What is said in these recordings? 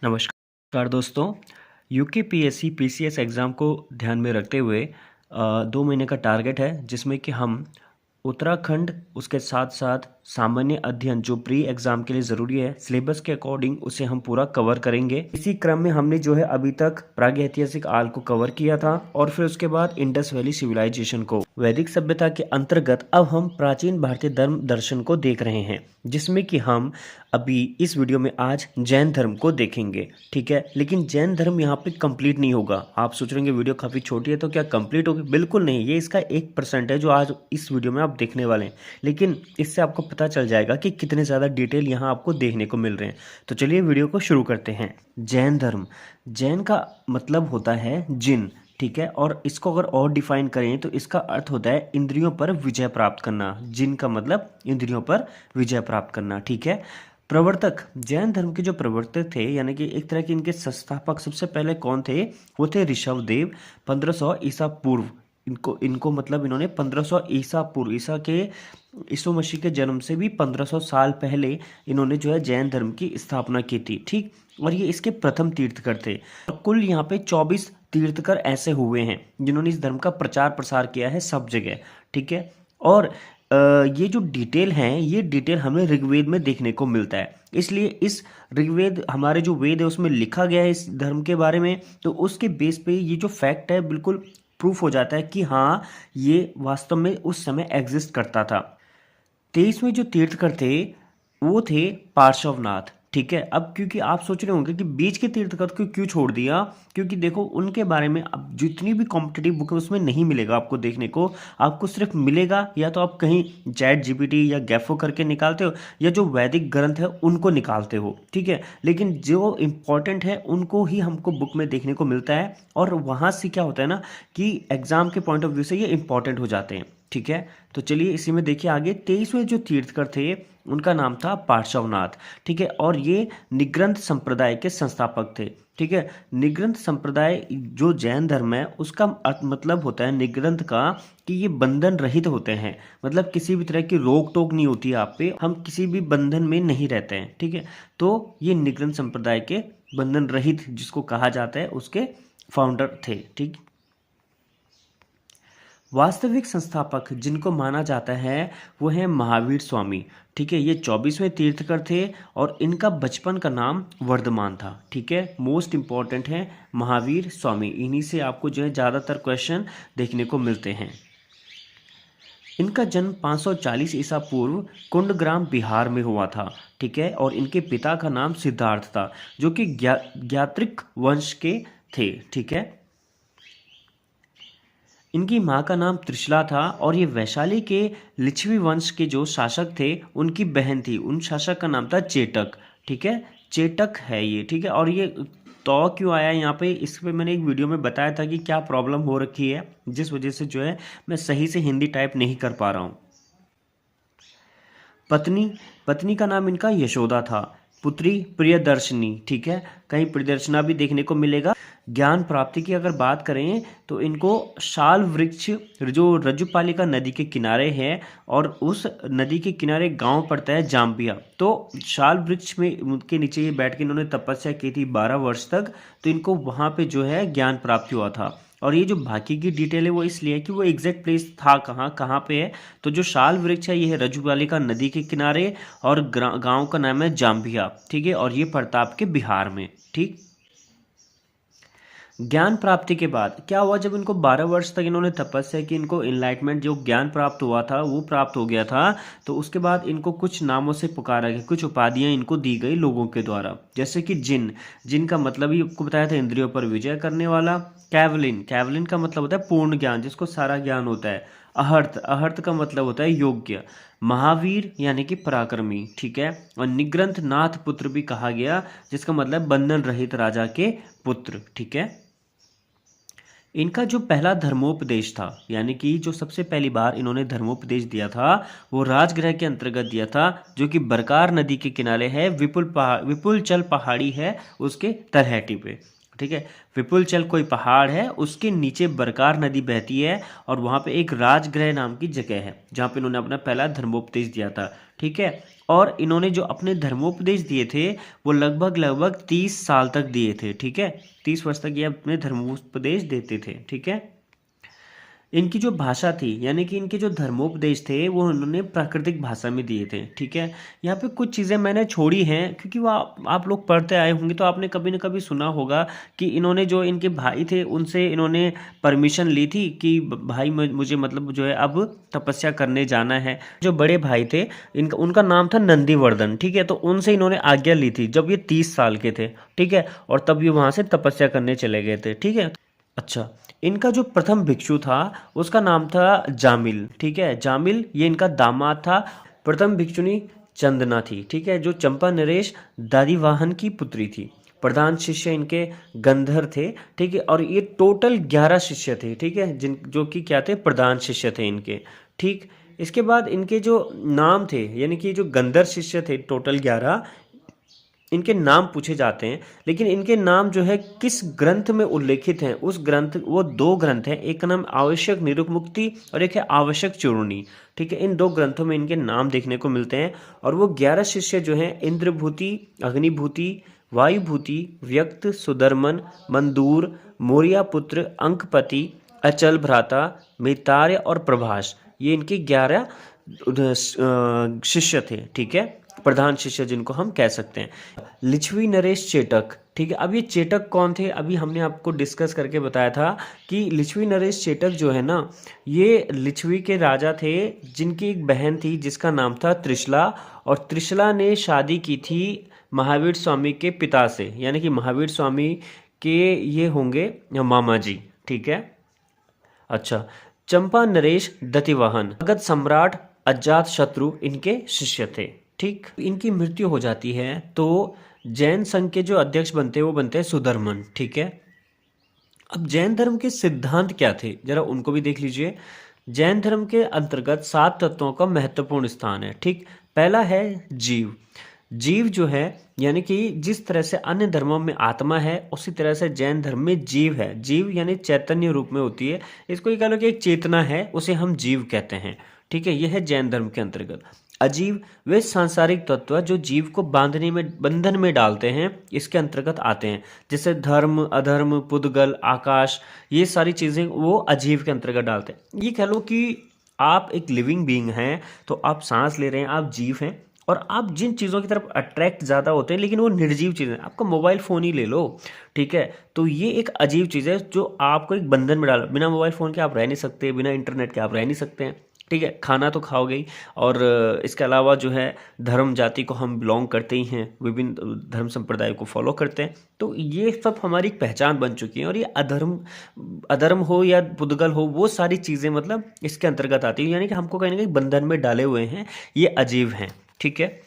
नमस्कार दोस्तों। UKPSC PCS exam को ध्यान में रखते हुए 2 महीने का टारगेट है, जिसमें कि हम उत्तराखंड उसके साथ साथ सामान्य अध्ययन जो प्री एग्ज़ाम के लिए ज़रूरी है सिलेबस के अकॉर्डिंग उसे हम पूरा कवर करेंगे। इसी क्रम में हमने जो है अभी तक प्रागैतिहासिक काल को कवर किया था और फिर उसके बाद इंडस वैली सिविलाइजेशन को। वैदिक सभ्यता के अंतर्गत अब हम प्राचीन भारतीय धर्म दर्शन को देख रहे हैं, जिसमें कि हम अभी इस वीडियो में आज जैन धर्म को देखेंगे। ठीक है, लेकिन जैन धर्म यहाँ पे कंप्लीट नहीं होगा। आप सोच रहे हैं वीडियो काफ़ी छोटी है तो क्या कंप्लीट होगी? बिल्कुल नहीं, ये इसका 1% है जो आज इस वीडियो में आप देखने वाले हैं, लेकिन इससे आपको पता चल जाएगा कि कितने ज़्यादा डिटेल यहाँ आपको देखने को मिल रहे हैं। तो चलिए वीडियो को शुरू करते हैं। जैन धर्म, जैन का मतलब होता है जिन। ठीक है, और इसको अगर और डिफाइन करें तो इसका अर्थ होता है इंद्रियों पर विजय प्राप्त करना। जिन का मतलब इंद्रियों पर विजय प्राप्त करना। ठीक है, प्रवर्तक, जैन धर्म के जो प्रवर्तक थे यानी कि एक तरह के इनके संस्थापक सबसे पहले कौन थे? वो थे ऋषभदेव, 1500 ईसा पूर्व। इनको मतलब इन्होंने 1500 ईसा पूर्व, ईसु मसीह के जन्म से भी 1500 साल पहले इन्होंने जो है जैन धर्म की स्थापना की थी। ठीक, और ये इसके प्रथम तीर्थकर थे। और कुल यहाँ पे 24 तीर्थकर ऐसे हुए हैं जिन्होंने इस धर्म का प्रचार प्रसार किया है सब जगह। ठीक है, और ये जो डिटेल हैं ये डिटेल हमें ऋग्वेद में देखने को मिलता है। इसलिए इस ऋग्वेद, हमारे जो वेद है उसमें लिखा गया है इस धर्म के बारे में, तो उसके बेस पे ये जो फैक्ट है बिल्कुल प्रूफ हो जाता है कि हाँ ये वास्तव में उस समय एग्जिस्ट करता था। 23वें जो तीर्थकर थे वो थे पार्श्वनाथ। ठीक है, अब क्योंकि आप सोच रहे होंगे कि बीच के तीर्थकर को क्यों छोड़ दिया, क्योंकि देखो उनके बारे में अब जितनी भी कॉम्पिटिटिव बुक है उसमें नहीं मिलेगा आपको देखने को। आपको सिर्फ मिलेगा या तो आप कहीं चैट जीपीटी या गैफो करके निकालते हो या जो वैदिक ग्रंथ है उनको निकालते हो। ठीक है, लेकिन जो इंपॉर्टेंट है उनको ही हमको बुक में देखने को मिलता है, और वहाँ से क्या होता है ना कि एग्जाम के पॉइंट ऑफ व्यू से ये इंपॉर्टेंट हो जाते हैं। ठीक है, तो चलिए इसी में देखिए आगे। 23वें जो तीर्थकर थे उनका नाम था पार्श्वनाथ। ठीक है, और ये निग्रंथ संप्रदाय के संस्थापक थे। ठीक है, निग्रंथ संप्रदाय जो जैन धर्म है उसका मतलब होता है निग्रंथ का कि ये बंधन रहित होते हैं, मतलब किसी भी तरह की रोक टोक नहीं होती आप पे, हम किसी भी बंधन में नहीं रहते हैं। ठीक है, तो ये निग्रंथ संप्रदाय के बंधन रहित जिसको कहा जाता है उसके फाउंडर थे। ठीक, वास्तविक संस्थापक जिनको माना जाता है वो है महावीर स्वामी। ठीक है, ये 24वें तीर्थकर थे और इनका बचपन का नाम वर्धमान था। ठीक है, मोस्ट इंपॉर्टेंट है महावीर स्वामी, इन्हीं से आपको जो है ज़्यादातर क्वेश्चन देखने को मिलते हैं। इनका जन्म 540 ईसा पूर्व कुंडग्राम बिहार में हुआ था। ठीक है, और इनके पिता का नाम सिद्धार्थ था जो कि ज्ञात्रिक वंश के थे। ठीक है, इनकी माँ का नाम त्रिशला था और ये वैशाली के लिच्छवी वंश के जो शासक थे उनकी बहन थी। उन शासक का नाम था चेटक। ठीक है, चेटक है ये। ठीक है, और ये तो क्यों आया यहाँ पे, इस पे मैंने एक वीडियो में बताया था कि क्या प्रॉब्लम हो रखी है जिस वजह से जो है मैं सही से हिंदी टाइप नहीं कर पा रहा हूँ। पत्नी, पत्नी का नाम इनका यशोदा था। पुत्री प्रियदर्शनी। ठीक है, कहीं प्रियदर्शना भी देखने को मिलेगा। ज्ञान प्राप्ति की अगर बात करें तो इनको शाल वृक्ष जो रज्जुपालिका नदी के किनारे है और उस नदी के किनारे गांव पड़ता है जाम्बिया, तो शाल वृक्ष में उनके नीचे ये बैठ के इन्होंने तपस्या की थी 12 वर्ष तक, तो इनको वहाँ पे जो है ज्ञान प्राप्ति हुआ था। और ये जो बाकी की डिटेल है वो इसलिए है कि वो एग्जैक्ट प्लेस था कहाँ पे है। तो जो शाल वृक्ष है ये है रज्जुपालिका नदी के किनारे और गांव का नाम है जाम्बिया। ठीक है, और ये पड़ता आपके बिहार में। ठीक, ज्ञान प्राप्ति के बाद क्या हुआ, जब इनको 12 वर्ष तक इन्होंने तपस्या की, इनको इनलाइटमेंट जो ज्ञान प्राप्त हुआ था वो प्राप्त हो गया था, तो उसके बाद इनको कुछ नामों से पुकारा गया, कुछ उपाधियां इनको दी गई लोगों के द्वारा, जैसे कि जिन, जिन का मतलब ही आपको बताया था इंद्रियों पर विजय करने वाला। कैवलिन, कैवलिन का मतलब होता है पूर्ण ज्ञान, जिसको सारा ज्ञान होता है। अहर्थ, अहर्थ का मतलब होता है योग्य। महावीर यानी कि पराक्रमी। ठीक है, और निग्रंथ नाथ पुत्र भी कहा गया, जिसका मतलब बंधन रहित राजा के पुत्र। ठीक है, इनका जो पहला धर्मोपदेश था यानी कि जो सबसे पहली बार इन्होंने धर्मोपदेश दिया था वो राजगृह के अंतर्गत दिया था, जो कि बरकार नदी के किनारे है। विपुलचल पहाड़ी है उसके तलहटी पे। ठीक है, विपुलचल कोई पहाड़ है, उसके नीचे बरकार नदी बहती है और वहाँ पे एक राजगृह नाम की जगह है जहाँ पे इन्होंने अपना पहला धर्मोपदेश दिया था। ठीक है, और इन्होंने जो अपने धर्मोपदेश दिए थे वो लगभग लगभग 30 साल तक दिए थे। ठीक है, 30 वर्ष तक ये अपने धर्मोपदेश देते थे। ठीक है, इनकी जो भाषा थी यानी कि इनके जो धर्मोपदेश थे वो उन्होंने प्राकृतिक भाषा में दिए थे। ठीक है, यहाँ पे कुछ चीज़ें मैंने छोड़ी हैं क्योंकि वो आप लोग पढ़ते आए होंगे तो आपने कभी न कभी सुना होगा कि इन्होंने जो इनके भाई थे उनसे इन्होंने परमिशन ली थी कि भाई मुझे मतलब जो है अब तपस्या करने जाना है। जो बड़े भाई थे इनका उनका नाम था नंदीवर्धन। ठीक है, तो उनसे इन्होंने आज्ञा ली थी जब ये 30 साल के थे। ठीक है, और तब ये वहाँ से तपस्या करने चले गए थे। ठीक है, अच्छा, इनका जो प्रथम भिक्षु था उसका नाम था जामिल। ठीक है, जामिल ये इनका दामाद था। प्रथम भिक्षुनी चंदना थी। ठीक है, जो चंपा नरेश दादीवाहन की पुत्री थी। प्रधान शिष्य इनके गंधर थे। ठीक है, और ये टोटल 11 शिष्य थे। ठीक है, जिन जो कि क्या थे, प्रधान शिष्य थे इनके। ठीक, इसके बाद इनके जो नाम थे यानी कि जो गंधर शिष्य थे टोटल 11, इनके नाम पूछे जाते हैं, लेकिन इनके नाम जो है किस ग्रंथ में उल्लेखित हैं उस ग्रंथ, वो 2 ग्रंथ हैं, एक का नाम आवश्यक निरुक्मुक्ति और एक है आवश्यक चूर्णी। ठीक है, इन 2 ग्रंथों में इनके नाम देखने को मिलते हैं। और वो 11 शिष्य जो हैं इंद्रभूति, अग्निभूति, वायुभूति, व्यक्त, सुदर्मन, मंदूर, मौर्या पुत्र, अंकपति, अचल भ्राता, मितार्य और प्रभास, ये इनके 11 शिष्य थे। ठीक है, प्रधान शिष्य जिनको हम कह सकते हैं। लिच्छवी नरेश चेटक। ठीक है, अब ये चेटक कौन थे, अभी हमने आपको डिस्कस करके बताया था कि लिच्छवी नरेश चेटक जो है ना, ये लिच्छवी के राजा थे जिनकी एक बहन थी जिसका नाम था त्रिशला, और त्रिशला ने शादी की थी महावीर स्वामी के पिता से, यानी कि महावीर स्वामी के ये होंगे मामा जी। ठीक है, अच्छा, चंपा नरेश दतिवाहन, मगध सम्राट अजात शत्रु इनके शिष्य थे। ठीक, इनकी मृत्यु हो जाती है तो जैन संघ के जो अध्यक्ष बनते हैं वो बनते हैं सुधर्मन। ठीक है, अब जैन धर्म के सिद्धांत क्या थे जरा उनको भी देख लीजिए। जैन धर्म के अंतर्गत 7 तत्वों का महत्वपूर्ण स्थान है। ठीक, पहला है जीव। जीव जो है यानी कि जिस तरह से अन्य धर्मों में आत्मा है उसी तरह से जैन धर्म में जीव है। जीव यानी चैतन्य रूप में होती है, इसको ये कह लो कि एक चेतना है, उसे हम जीव कहते हैं। ठीक है, यह है जैन धर्म के अंतर्गत। अजीव वे सांसारिक तत्व जो जीव को बांधने में, बंधन में डालते हैं, इसके अंतर्गत आते हैं। जैसे धर्म, अधर्म, पुद्गल, आकाश, ये सारी चीजें वो अजीव के अंतर्गत डालते हैं। ये कह लो कि आप एक लिविंग बीइंग हैं, तो आप सांस ले रहे हैं, आप जीव हैं, और आप जिन चीज़ों की तरफ अट्रैक्ट ज़्यादा होते हैं लेकिन वो निर्जीव चीज़ें, आपका मोबाइल फ़ोन ही ले लो। ठीक है, तो ये एक अजीब चीज़ है जो आपको एक बंधन में डाला। बिना मोबाइल फ़ोन के आप रह नहीं सकते, बिना इंटरनेट के आप रह नहीं सकते हैं। ठीक है, खाना तो खाओगे ही, और इसके अलावा जो है धर्म जाति को हम बिलोंग करते ही हैं, विभिन्न धर्म संप्रदाय को फॉलो करते हैं, तो ये सब हमारी एक पहचान बन चुकी है। और ये अधर्म हो या पुद्गल हो, वो सारी चीज़ें मतलब इसके अंतर्गत आती है, यानी कि हमको कहीं ना कहीं बंधन में डाले हुए हैं, ये अजीब हैं। ठीक है,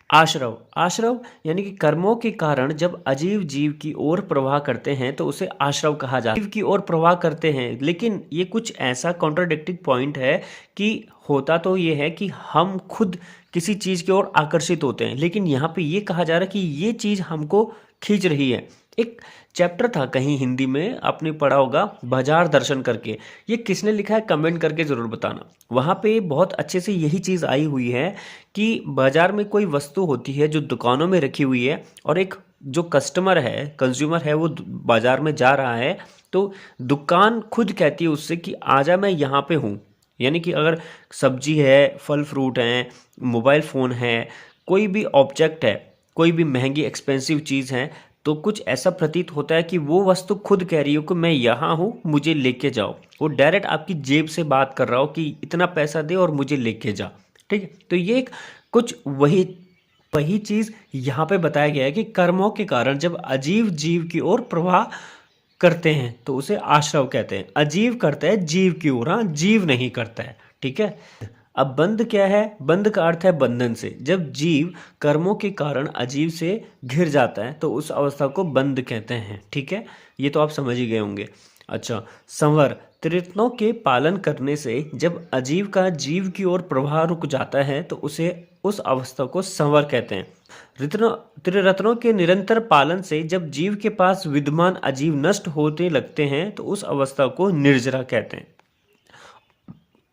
आश्रव। आश्रव यानी कि कर्मों के कारण जब अजीव जीव की ओर प्रवाह करते हैं तो उसे आश्रव कहा जाता है। जीव की ओर प्रवाह करते हैं, लेकिन ये कुछ ऐसा कॉन्ट्राडिक्टिंग पॉइंट है कि होता तो ये है कि हम खुद किसी चीज़ की ओर आकर्षित होते हैं, लेकिन यहाँ पे ये कहा जा रहा है कि ये चीज़ हमको खींच रही है। एक चैप्टर था कहीं हिंदी में, आपने पढ़ा होगा, बाजार दर्शन करके, ये किसने लिखा है कमेंट करके ज़रूर बताना। वहाँ पे बहुत अच्छे से यही चीज़ आई हुई है कि बाजार में कोई वस्तु होती है जो दुकानों में रखी हुई है, और एक जो कस्टमर है, कंज्यूमर है, वो बाजार में जा रहा है, तो दुकान खुद कहती है उससे कि आजा मैं यहाँ पे हूँ। यानी कि अगर सब्जी है, फल फ्रूट हैं, मोबाइल फ़ोन है, कोई भी ऑब्जेक्ट है, कोई भी महंगी एक्सपेंसिव चीज़ है, तो कुछ ऐसा प्रतीत होता है कि वो वस्तु खुद कह रही हो कि मैं यहाँ हूँ, मुझे लेके जाओ। वो डायरेक्ट आपकी जेब से बात कर रहा हो कि इतना पैसा दे और मुझे लेके जा। ठीक है, तो ये एक कुछ वही चीज़ यहाँ पे बताया गया है कि कर्मों के कारण जब अजीव जीव की ओर प्रवाह करते हैं तो उसे आश्रव कहते हैं। अजीव करता है जीव की ओर, हाँ, जीव नहीं करता है। ठीक है, अब बंध क्या है? बंध का अर्थ है बंधन से। जब जीव कर्मों के कारण अजीव से घिर जाता है तो उस अवस्था को बंध कहते हैं। ठीक है, ये तो आप समझ ही गए होंगे। अच्छा, संवर, त्रिरत्नों के पालन करने से जब अजीव का जीव की ओर प्रवाह रुक जाता है तो उसे उस अवस्था को संवर कहते हैं। त्रिरत्नों के निरंतर पालन से जब जीव के पास विद्यमान अजीव नष्ट होने लगते हैं तो उस अवस्था को निर्जरा कहते हैं।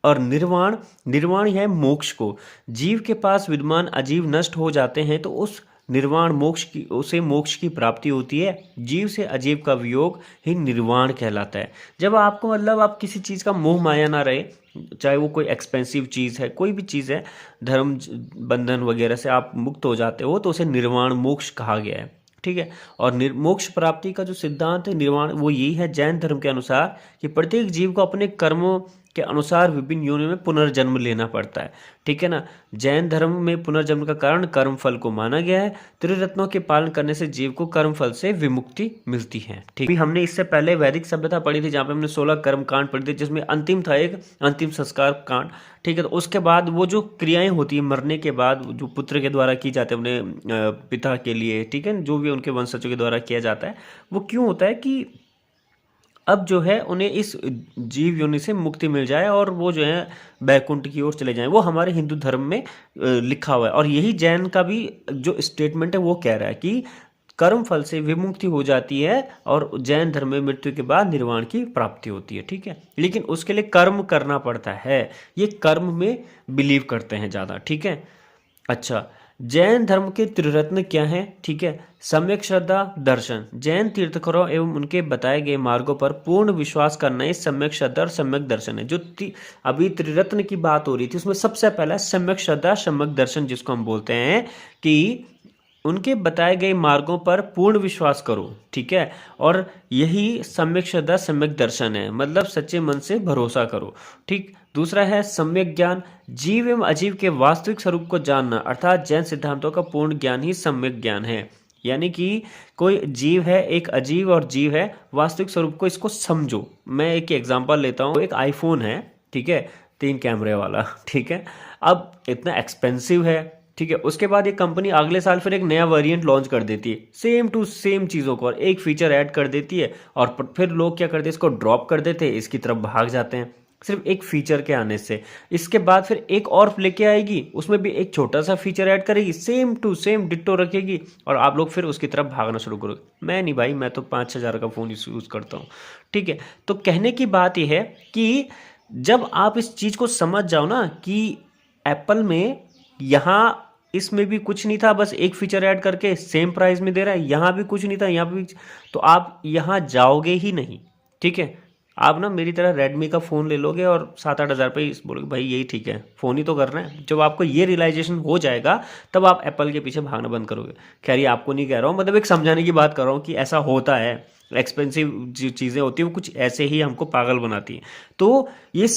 और निर्वाण, निर्वाण है मोक्ष को। जीव के पास विद्यमान अजीव नष्ट हो जाते हैं तो उस निर्वाण मोक्ष की, उसे मोक्ष की प्राप्ति होती है। जीव से अजीव का वियोग ही निर्वाण कहलाता है। जब आपको मतलब आप किसी चीज़ का मोह माया ना रहे, चाहे वो कोई एक्सपेंसिव चीज़ है, कोई भी चीज़ है, धर्म बंधन वगैरह से आप मुक्त हो जाते हो तो उसे निर्वाण मोक्ष कहा गया है। ठीक है। और मोक्ष प्राप्ति का जो सिद्धांत है निर्वाण, वो यही है जैन धर्म के अनुसार कि प्रत्येक जीव को अपने कर्मों के अनुसार विभिन्न योनियों में पुनर्जन्म लेना पड़ता है। ठीक है ना। जैन धर्म में पुनर्जन्म का कारण कर्म फल को माना गया है। त्रिरत्नों के पालन करने से जीव को कर्म फल से विमुक्ति मिलती है। ठीक है। हमने इससे पहले वैदिक सभ्यता पढ़ी थी जहाँ पे हमने 16 कर्म कांड पढ़ी थी, जिसमें अंतिम था एक अंतिम संस्कार कांड। ठीक है। तो उसके बाद वो जो क्रियाएं होती है मरने के बाद, जो पुत्र के द्वारा की जाती है अपने पिता के लिए, ठीक है, जो भी उनके वंशजों के द्वारा किया जाता है, वो क्यों होता है कि अब जो है उन्हें इस जीव योनि से मुक्ति मिल जाए और वो जो है बैकुंठ की ओर चले जाएं। वो हमारे हिंदू धर्म में लिखा हुआ है। और यही जैन का भी जो स्टेटमेंट है वो कह रहा है कि कर्म फल से विमुक्ति हो जाती है और जैन धर्म में मृत्यु के बाद निर्वाण की प्राप्ति होती है। ठीक है। लेकिन उसके लिए कर्म करना पड़ता है। ये कर्म में बिलीव करते हैं ज़्यादा। ठीक है। अच्छा, जैन धर्म के त्रिरत्न क्या हैं? ठीक है। सम्यक श्रद्धा, दर्शन। जैन तीर्थंकरों एवं उनके बताए गए मार्गों पर पूर्ण विश्वास करना ही सम्यक श्रद्धा और सम्यक दर्शन है। जो अभी त्रिरत्न की बात हो रही थी उसमें सबसे पहला सम्यक श्रद्धा, सम्यक दर्शन, जिसको हम बोलते हैं कि उनके बताए गए मार्गों पर पूर्ण विश्वास करो। ठीक है। और यही सम्यक श्रद्धा, सम्यक दर्शन है, मतलब सच्चे मन से भरोसा करो। ठीक। दूसरा है सम्यक ज्ञान। जीव एवं अजीव के वास्तविक स्वरूप को जानना, अर्थात जैन सिद्धांतों का पूर्ण ज्ञान ही सम्यक ज्ञान है। यानी कि कोई जीव है, एक अजीव और जीव है, वास्तविक स्वरूप को इसको समझो। मैं एक एग्जांपल लेता हूँ। एक आईफोन है, ठीक है, 3 कैमरे वाला। ठीक है। अब इतना एक्सपेंसिव है। ठीक है। उसके बाद एक कंपनी अगले साल फिर एक नया वेरिएंट लॉन्च कर देती है, सेम टू सेम चीज़ों को, और एक फीचर ऐड कर देती है, और फिर लोग क्या करते हैं, इसको ड्रॉप कर देते हैं, इसकी तरफ भाग जाते हैं सिर्फ एक फीचर के आने से। इसके बाद फिर एक और लेके आएगी, उसमें भी एक छोटा सा फीचर ऐड करेगी, सेम टू सेम डिट्टो रखेगी, और आप लोग फिर उसकी तरफ भागना शुरू करोगे। मैं नहीं भाई, मैं तो 5,000 का फ़ोन यूज़ करता हूँ। ठीक है। तो कहने की बात यह है कि जब आप इस चीज़ को समझ जाओ ना कि एप्पल में यहाँ इसमें भी कुछ नहीं था, बस एक फीचर ऐड करके सेम प्राइस में दे रहा है, यहाँ भी कुछ नहीं था, यहाँ भी, तो आप यहाँ जाओगे ही नहीं। ठीक है। आप ना मेरी तरह रेडमी का फ़ोन ले लोगे और 7-8 हज़ार पे बोलोगे भाई यही ठीक है, फ़ोन ही तो करना है। जब आपको ये रियलाइजेशन हो जाएगा तब आप एप्पल के पीछे भागना बंद करोगे। खैर ये आपको नहीं कह रहा हूँ, मतलब एक समझाने की बात कर रहा हूँ कि ऐसा होता है। एक्सपेंसिव जो चीज़ें होती हैं वो कुछ ऐसे ही हमको पागल बनाती हैं। तो ये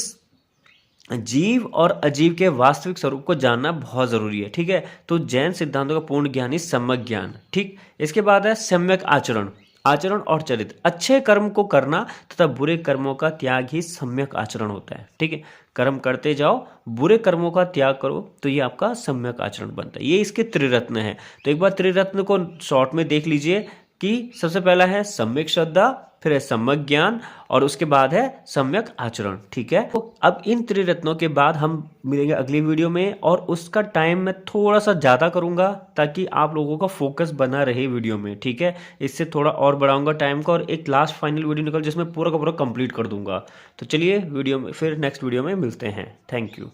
जीव और अजीव के वास्तविक स्वरूप को जानना बहुत ज़रूरी है। ठीक है। तो जैन सिद्धांतों का पूर्ण ज्ञान ही सम्यक ज्ञान। ठीक। इसके बाद है सम्यक आचरण। आचरण और चरित्र। अच्छे कर्म को करना तथा बुरे कर्मों का त्याग ही सम्यक आचरण होता है। ठीक है। कर्म करते जाओ, बुरे कर्मों का त्याग करो, तो ये आपका सम्यक आचरण बनता है। ये इसके त्रिरत्न है। तो एक बार त्रिरत्न को शॉर्ट में देख लीजिए कि सबसे पहला है सम्यक श्रद्धा, फिर है सम्यक ज्ञान, और उसके बाद है सम्यक आचरण। ठीक है। तो अब इन त्रिरत्नों के बाद हम मिलेंगे अगली वीडियो में, और उसका टाइम मैं थोड़ा सा ज़्यादा करूंगा ताकि आप लोगों का फोकस बना रहे वीडियो में। ठीक है। इससे थोड़ा और बढ़ाऊंगा टाइम को, और एक लास्ट फाइनल वीडियो निकल जिसमें पूरा का पूरा कंप्लीट कर दूंगा। तो चलिए वीडियो में फिर नेक्स्ट वीडियो में मिलते हैं। Thank you.